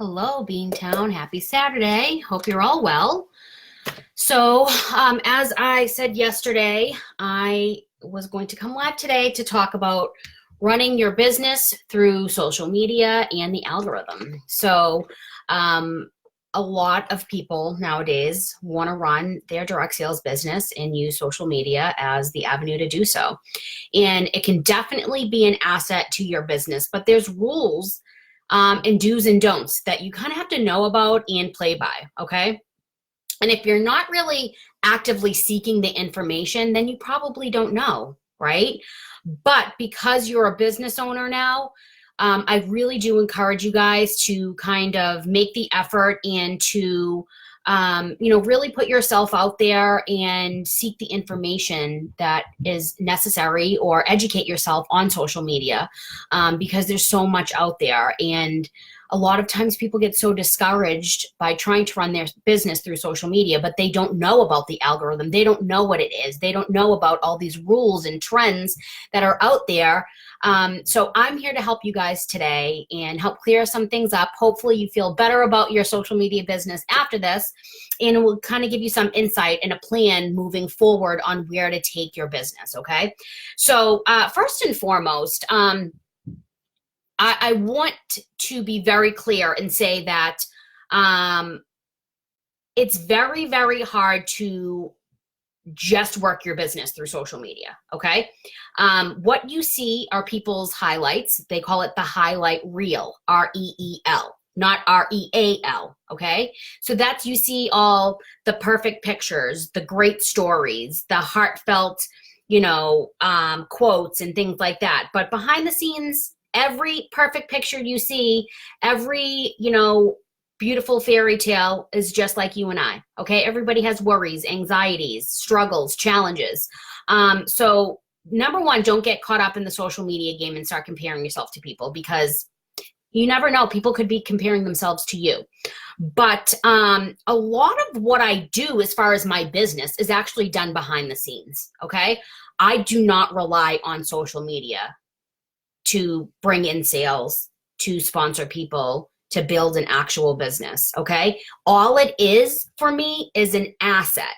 Hello, Beantown. Happy Saturday. Hope you're all well. So, as I said yesterday, I was going to come live today to talk about running your business through social media and the algorithm. So, a lot of people nowadays want to run their direct sales business and use social media as the avenue to do so. And it can definitely be an asset to your business, but there's rules and do's and don'ts that you kind of have to know about and play by, okay? And if you're not really actively seeking the information, then you probably don't know, right? But because you're a business owner now, I really do encourage you guys to kind of make the effort and to, really put yourself out there and seek the information that is necessary or educate yourself on social media because there's so much out there. And a lot of times people get so discouraged by trying to run their business through social media, but they don't know about the algorithm. They don't know what it is. They don't know about all these rules and trends that are out there. So I'm here to help you guys today and help clear some things up. Hopefully you feel better about your social media business after this, and it will kind of give you some insight and a plan moving forward on where to take your business, okay? So first and foremost, I want to be very clear and say that it's very, very hard to just work your business through social media, okay? What you see are people's highlights. They call it the highlight reel, R-E-E-L, not R-E-A-L, okay? So that's, you see all the perfect pictures, the great stories, the heartfelt, quotes and things like that. But behind the scenes, every perfect picture you see, every, beautiful fairy tale is just like you and I, okay? Everybody has worries, anxieties, struggles, challenges. So number one, don't get caught up in the social media game and start comparing yourself to people, because you never know. People could be comparing themselves to you. But a lot of what I do as far as my business is actually done behind the scenes, okay? I do not rely on social media to bring in sales, to sponsor people, to build an actual business, okay? All it is for me is an asset.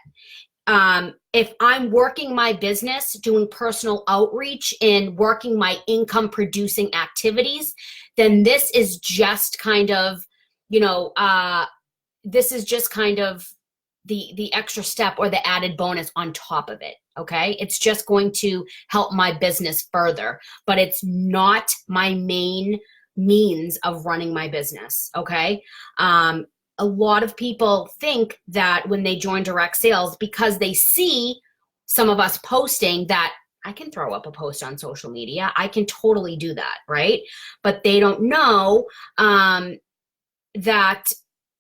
If I'm working my business, doing personal outreach and working my income producing activities, then this is just kind of, this is just kind of the extra step or the added bonus on top of it, okay? It's just going to help my business further, but it's not my main means of running my business, okay? A lot of people think that when they join direct sales, because they see some of us posting, that I can throw up a post on social media. I can totally do that, right? But they don't know that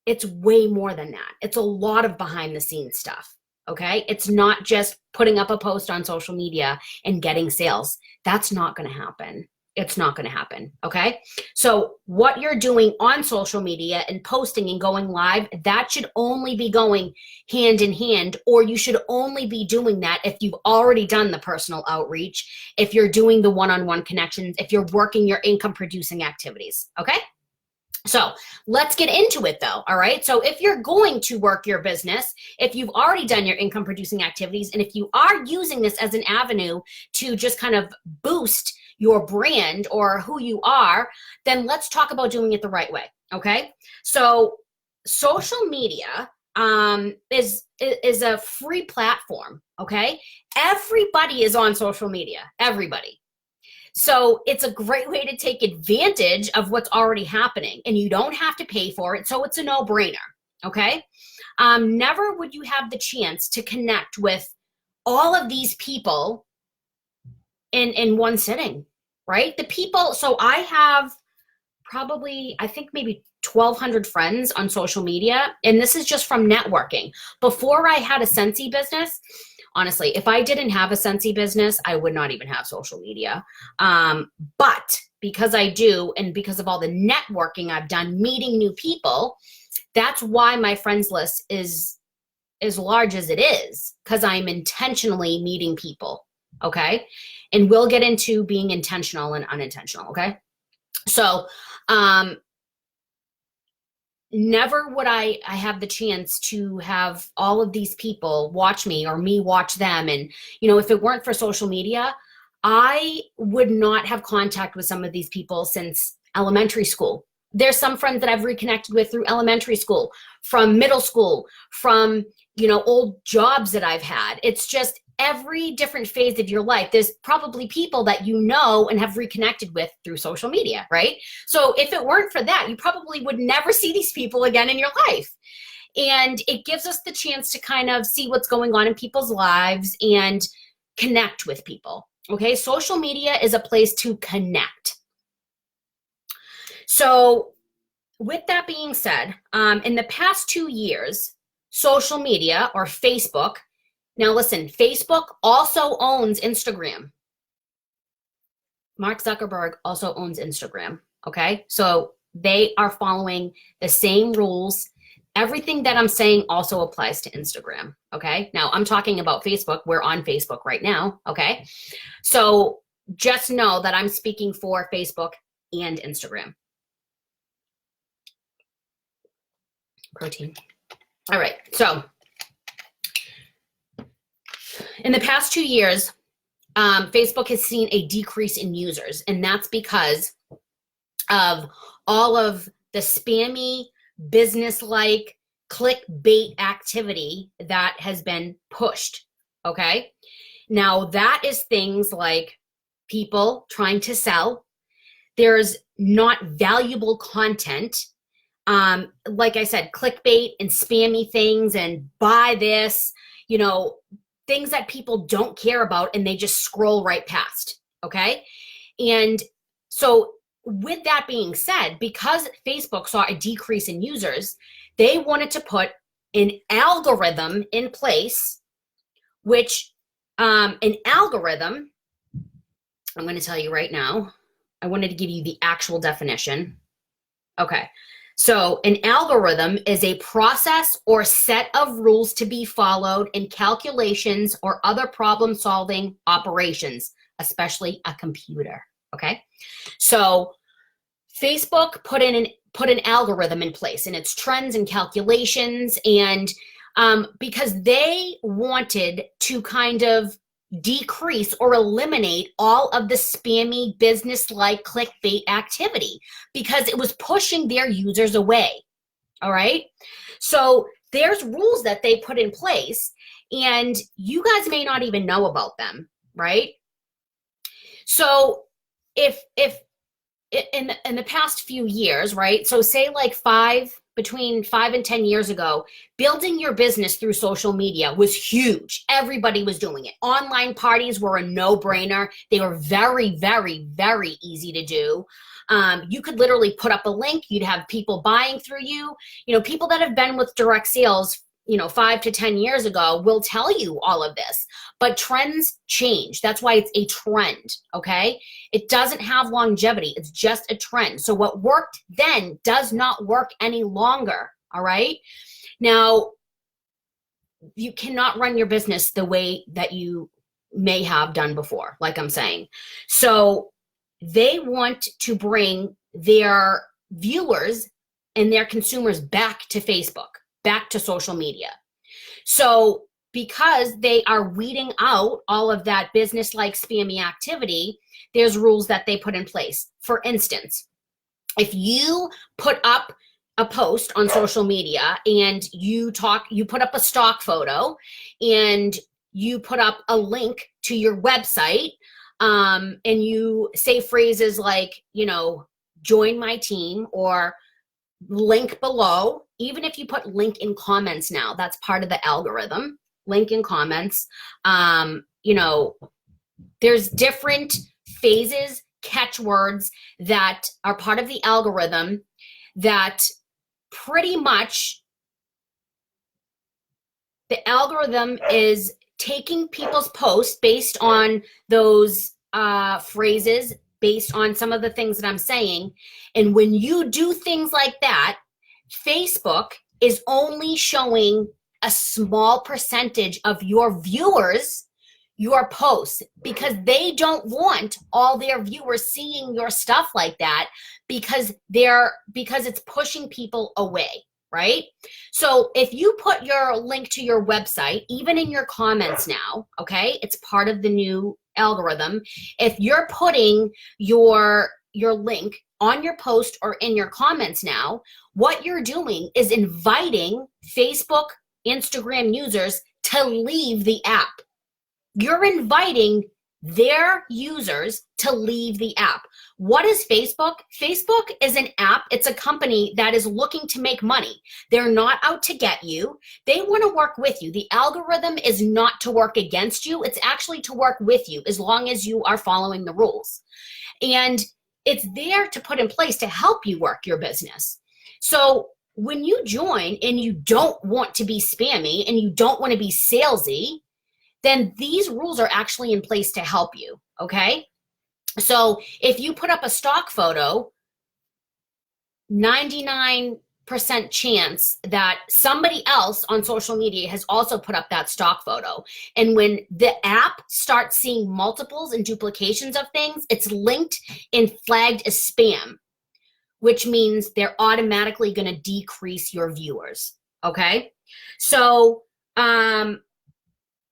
it's way more than that. It's a lot of behind the scenes stuff, okay? It's not just putting up a post on social media and getting sales. That's not going to happen. It's not going to happen, okay? So what you're doing on social media and posting and going live, that should only be going hand in hand, or you should only be doing that if you've already done the personal outreach, if you're doing the one-on-one connections, if you're working your income producing activities, okay? So let's get into it though, all right? So if you're going to work your business, if you've already done your income producing activities, and if you are using this as an avenue to just kind of boost your brand or who you are, then let's talk about doing it the right way, okay? So social media is a free platform, okay? Everybody is on social media, everybody. So it's a great way to take advantage of what's already happening, and you don't have to pay for it. So it's a no-brainer, okay? Never would you have the chance to connect with all of these people in one sitting, right? The people, so I have probably, I think maybe 1,200 friends on social media, and this is just from networking. Before I had a Scentsy business, honestly, if I didn't have a Scentsy business, I would not even have social media. But because I do, and because of all the networking I've done, meeting new people, that's why my friends list is as large as it is, because I'm intentionally meeting people, okay? And we'll get into being intentional and unintentional, okay? So never would I have the chance to have all of these people watch me or me watch them. And, if it weren't for social media, I would not have contact with some of these people since elementary school. There's some friends that I've reconnected with through elementary school, from middle school, from, old jobs that I've had. It's just every different phase of your life. There's probably people that you know and have reconnected with through social media, right? So if it weren't for that, you probably would never see these people again in your life. And it gives us the chance to kind of see what's going on in people's lives and connect with people. Okay, social media is a place to connect. So with that being said, in the past 2 years, social media, or Facebook, now listen, Facebook also owns Instagram. Mark Zuckerberg also owns Instagram, okay? So they are following the same rules. Everything that I'm saying also applies to Instagram, okay? Now, I'm talking about Facebook. We're on Facebook right now, okay? So just know that I'm speaking for Facebook and Instagram. Protein. All right, so in the past 2 years, Facebook has seen a decrease in users, and that's because of all of the spammy, business-like, clickbait activity that has been pushed, okay? Now, that is things like people trying to sell. There's not valuable content. Like I said, clickbait and spammy things and buy this, things that people don't care about and they just scroll right past, okay? And so with that being said, because Facebook saw a decrease in users, they wanted to put an algorithm in place, which an algorithm, I'm going to tell you right now, I wanted to give you the actual definition. Okay. So an algorithm is a process or set of rules to be followed in calculations or other problem-solving operations, especially a computer, okay? So Facebook put an algorithm in place, and it's trends and calculations, and because they wanted to kind of decrease or eliminate all of the spammy business-like clickbait activity because it was pushing their users away. All right. So there's rules that they put in place and you guys may not even know about them. Right. So if in the past few years, right. So say like between 5 and 10 years ago, building your business through social media was huge. Everybody was doing it. Online parties were a no-brainer. They were very, very, very easy to do. You could literally put up a link. You'd have people buying through you. People that have been with direct sales, 5 to 10 years ago will tell you all of this. But trends change. That's why it's a trend, okay? It doesn't have longevity. It's just a trend. So what worked then does not work any longer, all right? Now, you cannot run your business the way that you may have done before, like I'm saying. So they want to bring their viewers and their consumers back to Facebook, back to social media. So because they are weeding out all of that business-like spammy activity, there's rules that they put in place. For instance, if you put up a post on social media and you put up a stock photo and you put up a link to your website, and you say phrases like, join my team or link below, even if you put link in comments now, that's part of the algorithm. Link in comments. There's different phases, catchwords that are part of the algorithm that pretty much the algorithm is taking people's posts based on those phrases, based on some of the things that I'm saying. And when you do things like that, Facebook is only showing a small percentage of your viewers your posts because they don't want all their viewers seeing your stuff like that because it's pushing people away, right? So if you put your link to your website, even in your comments now, okay, it's part of the new algorithm. If you're putting your link on your post or in your comments now, what you're doing is inviting Facebook, Instagram users to leave the app. You're inviting their users to leave the app. What is Facebook? Facebook is an app. It's a company that is looking to make money. They're not out to get you. They want to work with you. The algorithm is not to work against you. It's actually to work with you as long as you are following the rules. And it's there to put in place to help you work your business. So when you join and you don't want to be spammy and you don't want to be salesy, then these rules are actually in place to help you, okay? So if you put up a stock photo, 99% chance that somebody else on social media has also put up that stock photo. And when the app starts seeing multiples and duplications of things, it's linked and flagged as spam, which means they're automatically going to decrease your viewers, okay? So,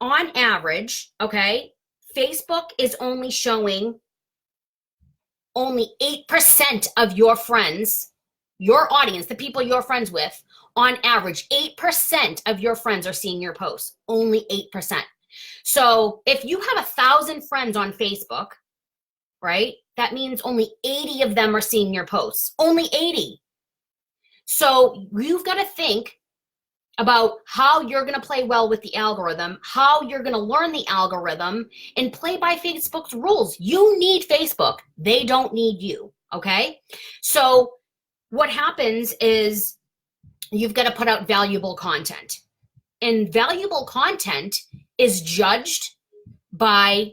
on average, okay, Facebook is only showing only 8% of your friends, your audience, the people you're friends with, on average, 8% of your friends are seeing your posts, only 8%. So if you have 1,000 friends on Facebook, right, that means only 80 of them are seeing your posts, only 80. So you've got to think about how you're going to play well with the algorithm, how you're going to learn the algorithm, and play by Facebook's rules. You need Facebook. They don't need you, okay? So what happens is you've got to put out valuable content. And valuable content is judged by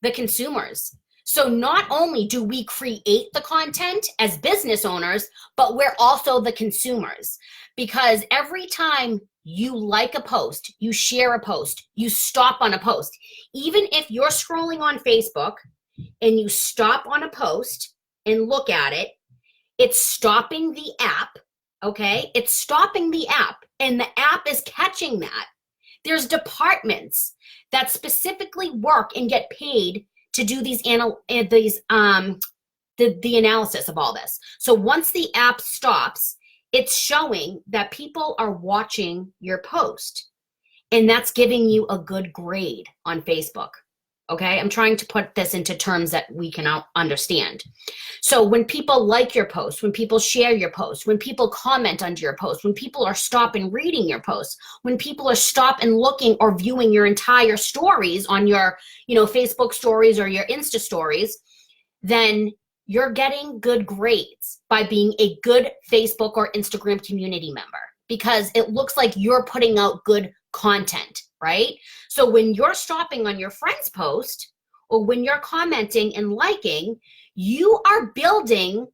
the consumers. So not only do we create the content as business owners, but we're also the consumers. Because every time you like a post, you share a post, you stop on a post, even if you're scrolling on Facebook and you stop on a post and look at it, it's stopping the app, okay? It's stopping the app, and the app is catching that. There's departments that specifically work and get paid to do the analysis of all this. So once the app stops, it's showing that people are watching your post, and that's giving you a good grade on Facebook, okay? I'm trying to put this into terms that we can understand. So when people like your post, when people share your post, when people comment under your post, when people are stopping reading your post, when people are stopping looking or viewing your entire stories on your, Facebook stories or your Insta stories, then you're getting good grades by being a good Facebook or Instagram community member, because it looks like you're putting out good content, right? So when you're stopping on your friend's post, or when you're commenting and liking, you're building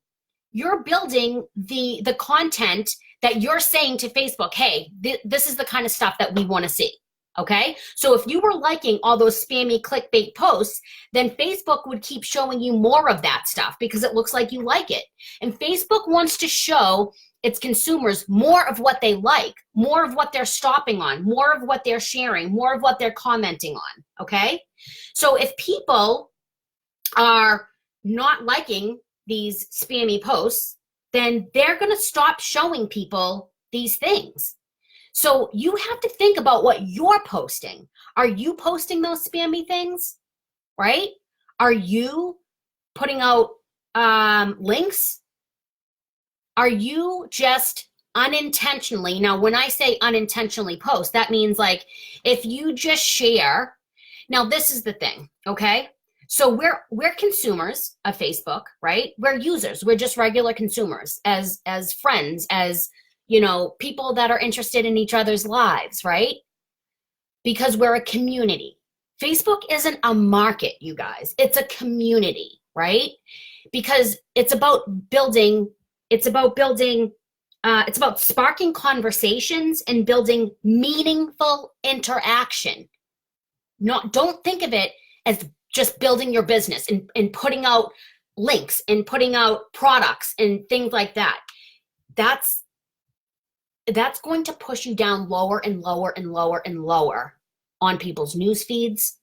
the content that you're saying to Facebook, hey, this is the kind of stuff that we want to see. Okay, so if you were liking all those spammy clickbait posts, then Facebook would keep showing you more of that stuff because it looks like you like it. And Facebook wants to show its consumers more of what they like, more of what they're stopping on, more of what they're sharing, more of what they're commenting on. Okay, so if people are not liking these spammy posts, then they're going to stop showing people these things. So you have to think about what you're posting. Are you posting those spammy things, right? Are you putting out links? Are you just unintentionally, now when I say unintentionally post, that means like if you just share, now this is the thing, okay? So we're consumers of Facebook, right? We're users. We're just regular consumers as friends, as people that are interested in each other's lives, right? Because we're a community. Facebook isn't a market, you guys. It's a community, right? Because it's about sparking conversations and building meaningful interaction. Don't think of it as just building your business and putting out links and putting out products and things like that, that's going to push you down lower and lower and lower and lower on people's news feeds,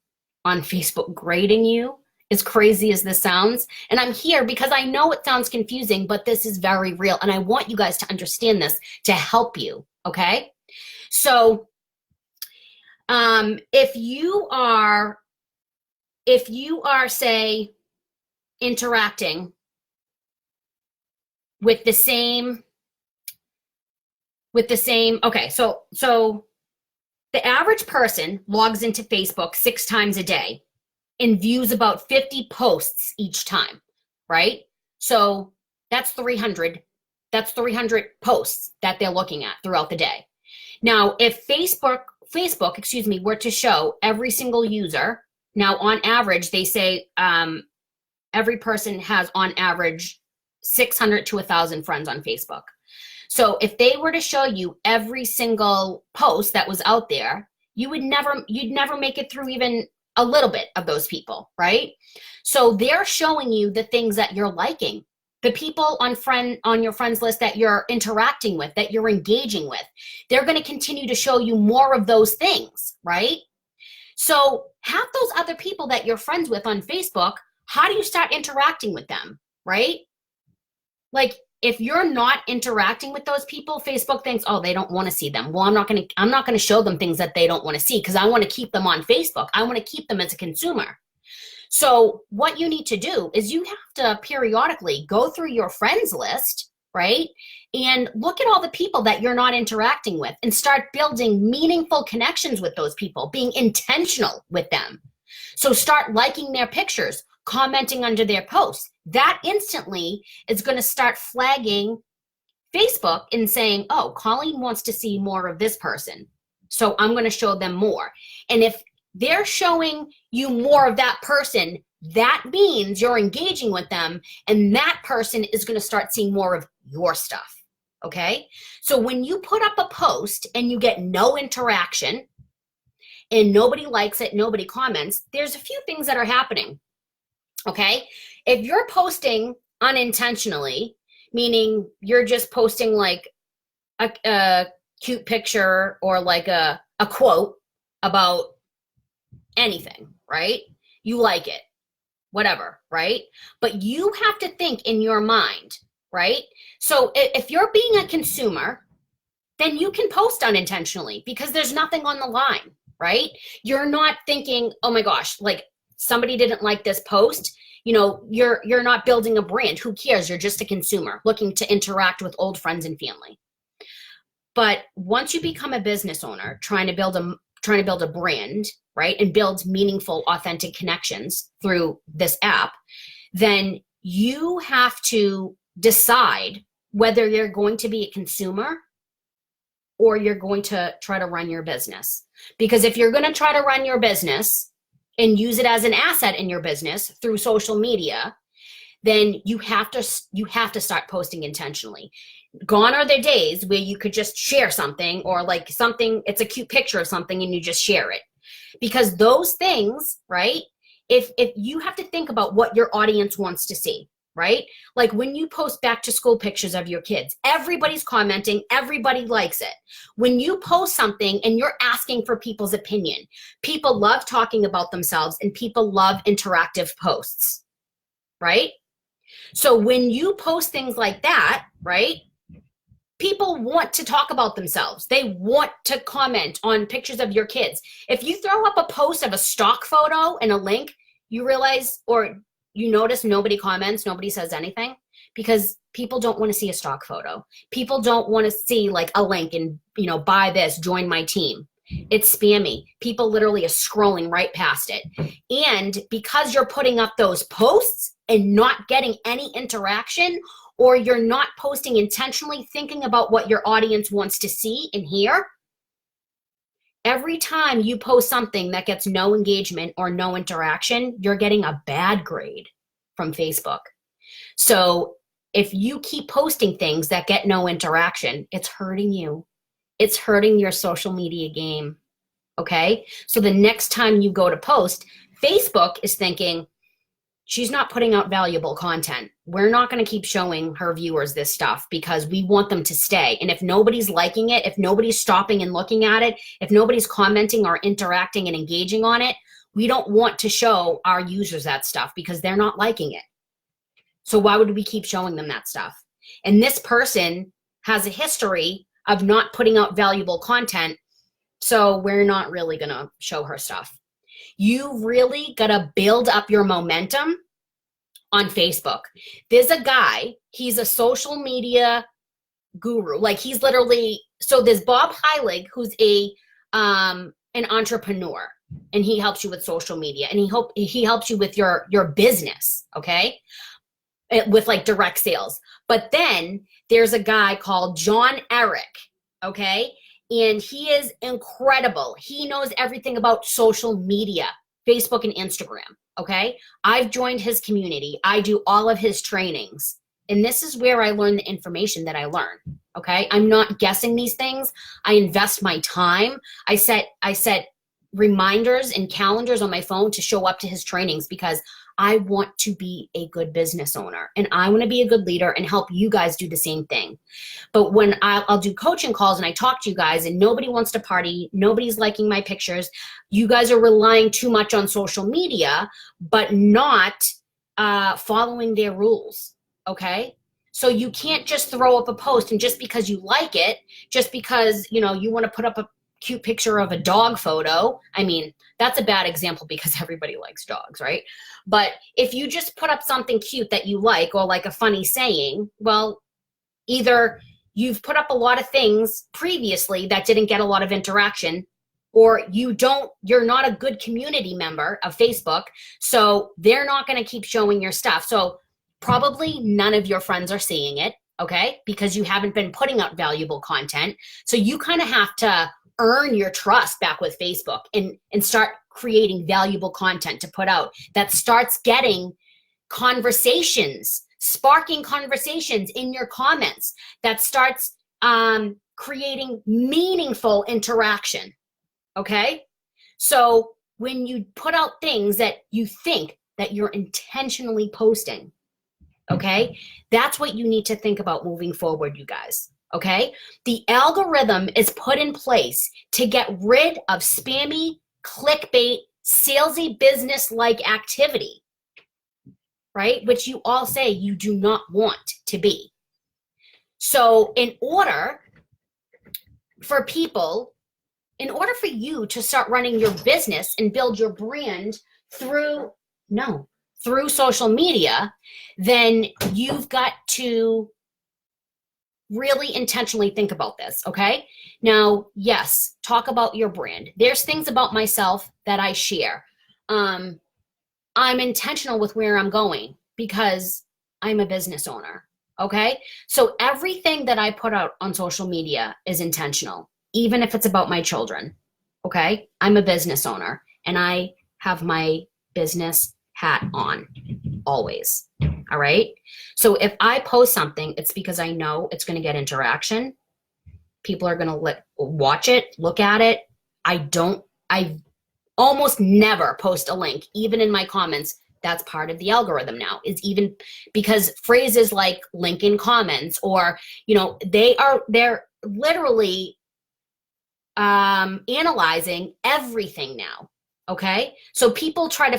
on Facebook grading you, as crazy as this sounds. And I'm here because I know it sounds confusing, but this is very real. And I want you guys to understand this to help you, okay? So if you are, say, interacting with the same, okay, so the average person logs into Facebook 6 times a day and views about 50 posts each time, right? So that's 300 posts that they're looking at throughout the day. Now, if Facebook, were to show every single user, now on average, they say every person has on average 600 to 1,000 friends on Facebook. So if they were to show you every single post that was out there, you'd never make it through even a little bit of those people, right? So they're showing you the things that you're liking, the people on your friends list that you're interacting with, that you're engaging with. They're going to continue to show you more of those things, right? So have those other people that you're friends with on Facebook, how do you start interacting with them, right? Like, if you're not interacting with those people, Facebook thinks, oh, they don't want to see them. Well, I'm not going to show them things that they don't want to see because I want to keep them on Facebook. I want to keep them as a consumer. So what you need to do is you have to periodically go through your friends list, right? And look at all the people that you're not interacting with and start building meaningful connections with those people, being intentional with them. So start liking their pictures, commenting under their posts. That instantly is going to start flagging Facebook and saying, oh, Colleen wants to see more of this person, so I'm going to show them more. And if they're showing you more of that person, that means you're engaging with them, and that person is going to start seeing more of your stuff, okay? So when you put up a post and you get no interaction and nobody likes it, nobody comments, there's a few things that are happening. Okay, if you're posting unintentionally, meaning you're just posting like a cute picture or like a quote about anything, right? You like it, whatever, right? But you have to think in your mind, right? So if you're being a consumer, then you can post unintentionally because there's nothing on the line, right? You're not thinking, oh my gosh, like, somebody didn't like this post. You know, you're not building a brand. Who cares? You're just a consumer looking to interact with old friends and family. But once you become a business owner, trying to build a brand, right, and build meaningful, authentic connections through this app, then you have to decide whether you're going to be a consumer or you're going to try to run your business. Because if you're going to try to run your business and use it as an asset in your business through social media, then you have to start posting intentionally. Gone are the days where you could just share something, or like something, it's a cute picture of something and you just share it. Because those things, right, if you have to think about what your audience wants to see, right? Like when you post back to school pictures of your kids, everybody's commenting, everybody likes it. When you post something and you're asking for people's opinion, people love talking about themselves and people love interactive posts, right? So when you post things like that, right, people want to talk about themselves. They want to comment on pictures of your kids. If you throw up a post of a stock photo and a link, you realize, or you notice, nobody comments, nobody says anything, because people don't want to see a stock photo. People don't want to see like a link and, you know, buy this, join my team. It's spammy. People literally are scrolling right past it. And because you're putting up those posts and not getting any interaction, or you're not posting intentionally thinking about what your audience wants to see and hear, every time you post something that gets no engagement or no interaction, you're getting a bad grade from Facebook. So if you keep posting things that get no interaction, it's hurting you. It's hurting your social media game, okay? So the next time you go to post, Facebook is thinking, she's not putting out valuable content. We're not going to keep showing her viewers this stuff because we want them to stay. And if nobody's liking it, if nobody's stopping and looking at it, if nobody's commenting or interacting and engaging on it, we don't want to show our users that stuff because they're not liking it. So why would we keep showing them that stuff? And this person has a history of not putting out valuable content, so we're not really going to show her stuff. You really got to build up your momentum on Facebook. There's a guy, he's a social media guru. Like he's literally, so there's Bob Heilig, who's an entrepreneur, and he helps you with social media, and he helps you with your business, okay? With like direct sales. But then there's a guy called John Eric, okay? And he is incredible. He knows everything about social media, Facebook and Instagram, okay? I've joined his community. I do all of his trainings. And this is where I learn the information that I learn, okay? I'm not guessing these things. I invest my time. I set reminders and calendars on my phone to show up to his trainings because I want to be a good business owner and I want to be a good leader and help you guys do the same thing. But when I'll do coaching calls and I talk to you guys and nobody wants to party, nobody's liking my pictures, you guys are relying too much on social media, but not following their rules, okay? So you can't just throw up a post and just because you like it, just because, you want to put up a cute picture of a dog photo. I mean, that's a bad example because everybody likes dogs, right? But if you just put up something cute that you like or like a funny saying, well, either you've put up a lot of things previously that didn't get a lot of interaction, or you're not a good community member of Facebook, so they're not going to keep showing your stuff. So probably none of your friends are seeing it, okay? Because you haven't been putting out valuable content. So you kind of have to earn your trust back with Facebook and start creating valuable content to put out that starts getting conversations, sparking conversations in your comments, that starts creating meaningful interaction, okay? So when you put out things that you think that you're intentionally posting, okay, that's what you need to think about moving forward, you guys. Okay, the algorithm is put in place to get rid of spammy, clickbait, salesy, business-like activity, right? Which you all say you do not want to be. So in order for you to start running your business and build your brand through social media, then you've got to really intentionally think about this, okay? Now, yes, talk about your brand. There's things about myself that I share. I'm intentional with where I'm going because I'm a business owner, okay? So everything that I put out on social media is intentional, even if it's about my children, okay? I'm a business owner and I have my business hat on always. All right. So if I post something, it's because I know it's going to get interaction. People are going to watch it, look at it. I almost never post a link, even in my comments. That's part of the algorithm now, is even because phrases like link in comments or, they're literally analyzing everything now. Okay, so people try to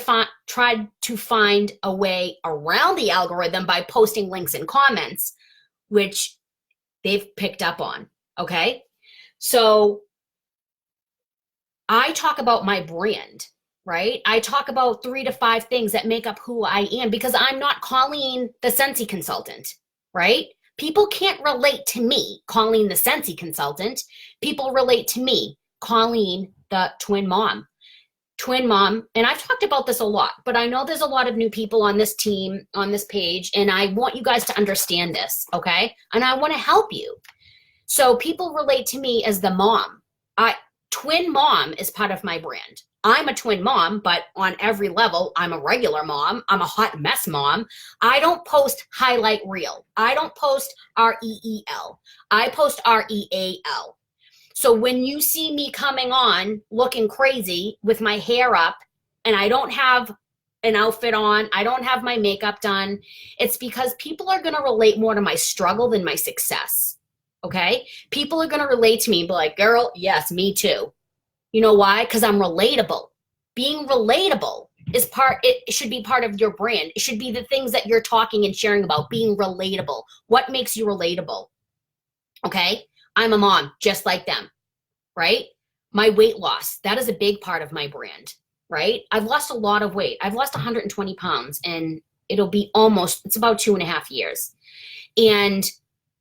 find a way around the algorithm by posting links and comments, which they've picked up on. Okay, so I talk about my brand, right? I talk about 3 to 5 things that make up who I am because I'm not Colleen the Scentsy consultant, right? People can't relate to me, Colleen the Scentsy consultant. People relate to me, Colleen the twin mom. And I've talked about this a lot, but I know there's a lot of new people on this team, on this page, and I want you guys to understand this, okay? And I want to help you. So people relate to me as the mom. Twin mom is part of my brand. I'm a twin mom, but on every level, I'm a regular mom. I'm a hot mess mom. I don't post highlight reel. I don't post REEL. I post REAL. So when you see me coming on looking crazy with my hair up and I don't have an outfit on. I don't have my makeup done. It's because people are going to relate more to my struggle than my success. Okay? People are going to relate to me and be like, girl, yes, me too. You know why? Because I'm relatable. Being relatable it should be part of your brand. It should be the things that you're talking and sharing about, being relatable. What makes you relatable? Okay? I'm a mom, just like them, right? My weight loss, that is a big part of my brand, right? I've lost a lot of weight. I've lost 120 pounds and it's about 2.5 years. And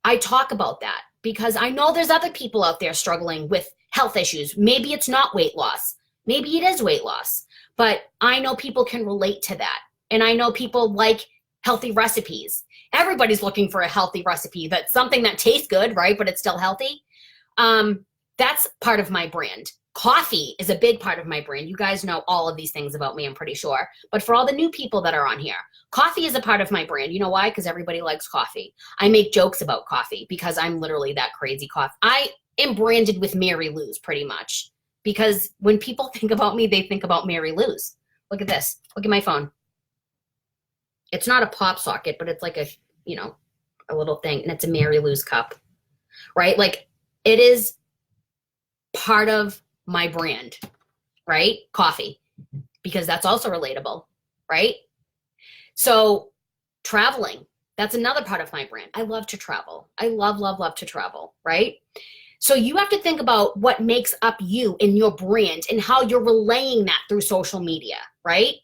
I talk about that because I know there's other people out there struggling with health issues. Maybe it's not weight loss. Maybe it is weight loss, but I know people can relate to that. And I know people like healthy recipes. Everybody's looking for a healthy recipe. That's something that tastes good, right? But it's still healthy. That's part of my brand. Coffee is a big part of my brand. You guys know all of these things about me, I'm pretty sure. But for all the new people that are on here, coffee is a part of my brand. You know why? Because everybody likes coffee. I make jokes about coffee because I'm literally that crazy coffee. I am branded with Mary Lou's pretty much because when people think about me, they think about Mary Lou's. Look at this. Look at my phone. It's not a pop socket, but it's like a little thing, and it's a Mary Lou's cup, right? Like it is part of my brand, right? Coffee, because that's also relatable, right? So traveling, that's another part of my brand. I love to travel. I love, love, love to travel, right? So you have to think about what makes up you and your brand and how you're relaying that through social media, right?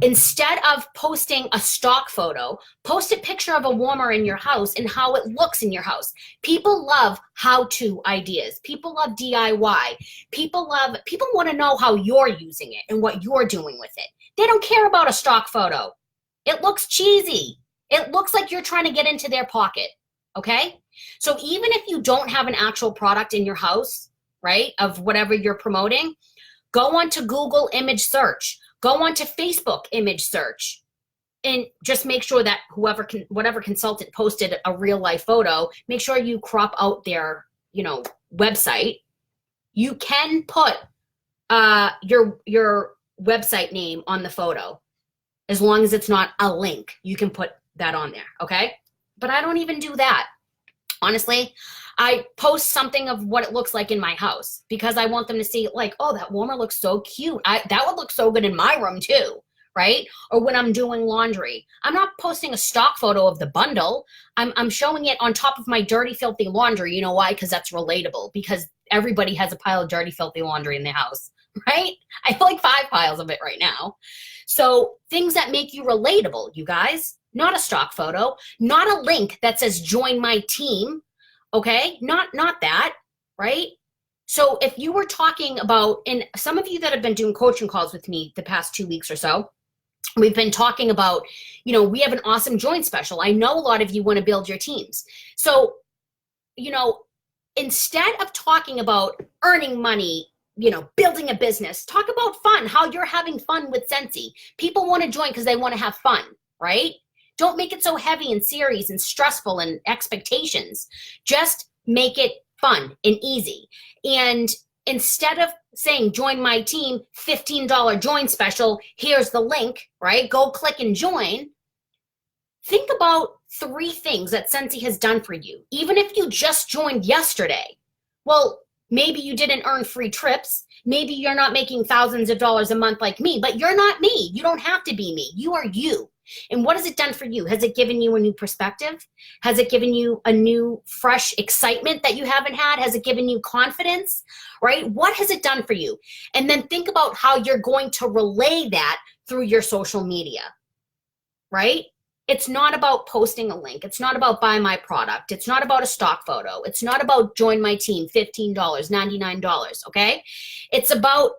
Instead of posting a stock photo, post a picture of a warmer in your house and how it looks in your house. People love how-to ideas. People love DIY. People want to know how you're using it and what you're doing with it. They don't care about a stock photo. It looks cheesy. It looks like you're trying to get into their pocket, okay? So even if you don't have an actual product in your house, right, of whatever you're promoting, go on to Google image search. Go on to Facebook image search and just make sure that whatever consultant posted a real life photo, make sure you crop out their, website. You can put your website name on the photo as long as it's not a link. You can put that on there, okay? But I don't even do that. Honestly, I post something of what it looks like in my house because I want them to see like, oh, that warmer looks so cute. That would look so good in my room too, right? Or when I'm doing laundry. I'm not posting a stock photo of the bundle. I'm showing it on top of my dirty, filthy laundry. You know why? Because that's relatable, because everybody has a pile of dirty, filthy laundry in their house, right? I have like 5 piles of it right now. So things that make you relatable, you guys. Not a stock photo, not a link that says join my team, okay? Not that, right? So if you were talking about, and some of you that have been doing coaching calls with me the past 2 weeks or so, we've been talking about, we have an awesome join special. I know a lot of you want to build your teams. So, instead of talking about earning money, building a business, talk about fun, how you're having fun with Scentsy. People want to join because they want to have fun, right? Don't make it so heavy and serious and stressful and expectations. Just make it fun and easy. And instead of saying, join my team, $15 join special, here's the link, right? Go click and join. Think about 3 things that Scentsy has done for you. Even if you just joined yesterday. Well, maybe you didn't earn free trips. Maybe you're not making thousands of dollars a month like me, but you're not me. You don't have to be me. You are you. And what has it done for you? Has it given you a new perspective? Has it given you a new, fresh excitement that you haven't had? Has it given you confidence, right? What has it done for you? And then think about how you're going to relay that through your social media, right? It's not about posting a link. It's not about buy my product. It's not about a stock photo. It's not about join my team, $15, $99, okay? It's about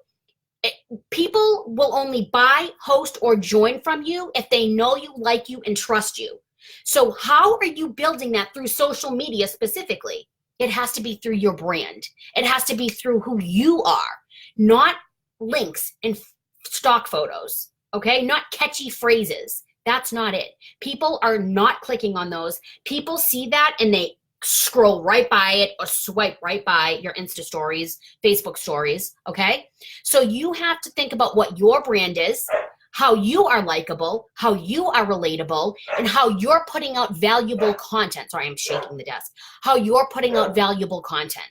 people will only buy, host, or join from you if they know you, like you, and trust you. So how are you building that through social media specifically? It has to be through your brand. It has to be through who you are, not links and stock photos, okay? Not catchy phrases. That's not it. People are not clicking on those. People see that and they scroll right by it or swipe right by your Insta stories, Facebook stories, okay? So you have to think about what your brand is, how you are likable, how you are relatable, and how you're putting out valuable content. Sorry, I'm shaking the desk. How you're putting out valuable content,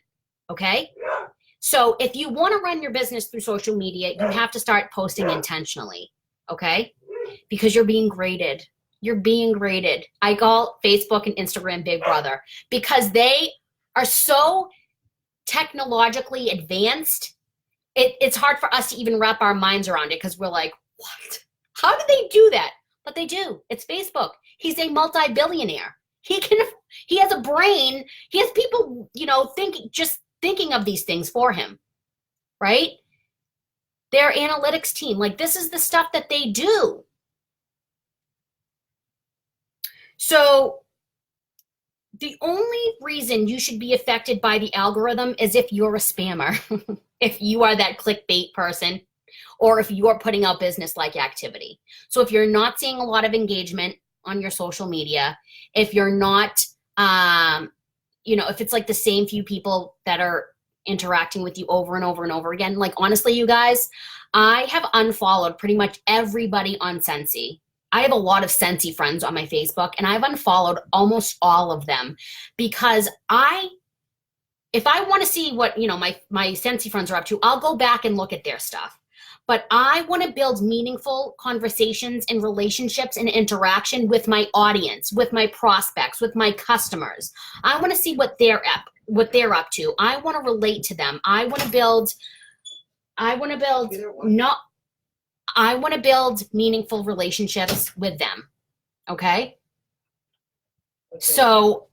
okay? So if you want to run your business through social media, you have to start posting intentionally, okay? Because you're being graded. You're being graded. I call Facebook and Instagram Big Brother because they are so technologically advanced. It's hard for us to even wrap our minds around it because we're like, what? How do they do that? But they do. It's Facebook. He's a multi-billionaire. He has a brain. He has people, you know, thinking of these things for him, right? Their analytics team, like this is the stuff that they do. So the only reason you should be affected by the algorithm is if you're a spammer, if you are that clickbait person, or if you're putting out business-like activity. So if you're not seeing a lot of engagement on your social media, if you're not, you know, if it's like the same few people that are interacting with you over and over and over again, like honestly, you guys, I have unfollowed pretty much everybody on Scentsy. I have a lot of Scentsy friends on my Facebook, and I've unfollowed almost all of them because if I want to see what, you know, my Scentsy friends are up to, I'll go back and look at their stuff. But I want to build meaningful conversations and relationships and interaction with my audience, with my prospects, with my customers. I want to see what they're up to. I want to relate to them. I want to build meaningful relationships with them. Okay? So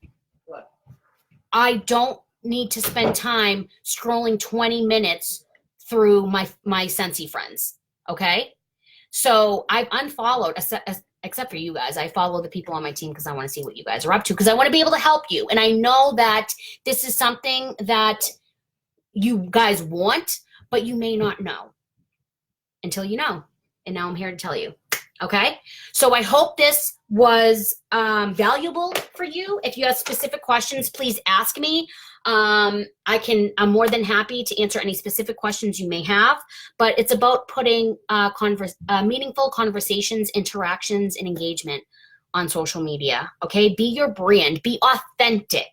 I don't need to spend time scrolling 20 minutes through my Scentsy friends. Okay? So I've unfollowed, except for you guys. I follow the people on my team because I want to see what you guys are up to, because I want to be able to help you. And I know that this is something that you guys want, but you may not know until you know. And now I'm here to tell you. Okay? So I hope this was valuable for you. If you have specific questions, please ask me. I'm more than happy to answer any specific questions you may have, but it's about putting meaningful conversations, interactions, and engagement on social media. Okay? Be your brand. Be authentic.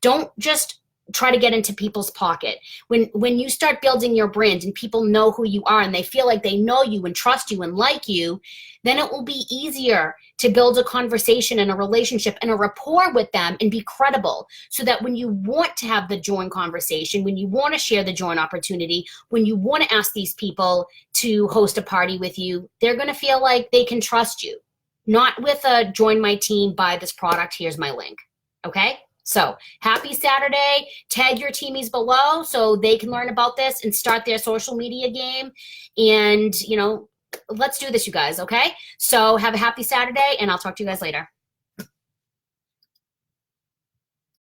Don't just try to get into people's pocket. When you start building your brand and people know who you are and they feel like they know you and trust you and like you, then it will be easier to build a conversation and a relationship and a rapport with them and be credible, so that when you want to have the join conversation, when you want to share the join opportunity, when you want to ask these people to host a party with you, they're going to feel like they can trust you. Not with a join my team, buy this product, here's my link. Okay? So happy Saturday. Tag your teamies below so they can learn about this and start their social media game. And, you know, let's do this, you guys, okay? So have a happy Saturday, and I'll talk to you guys later.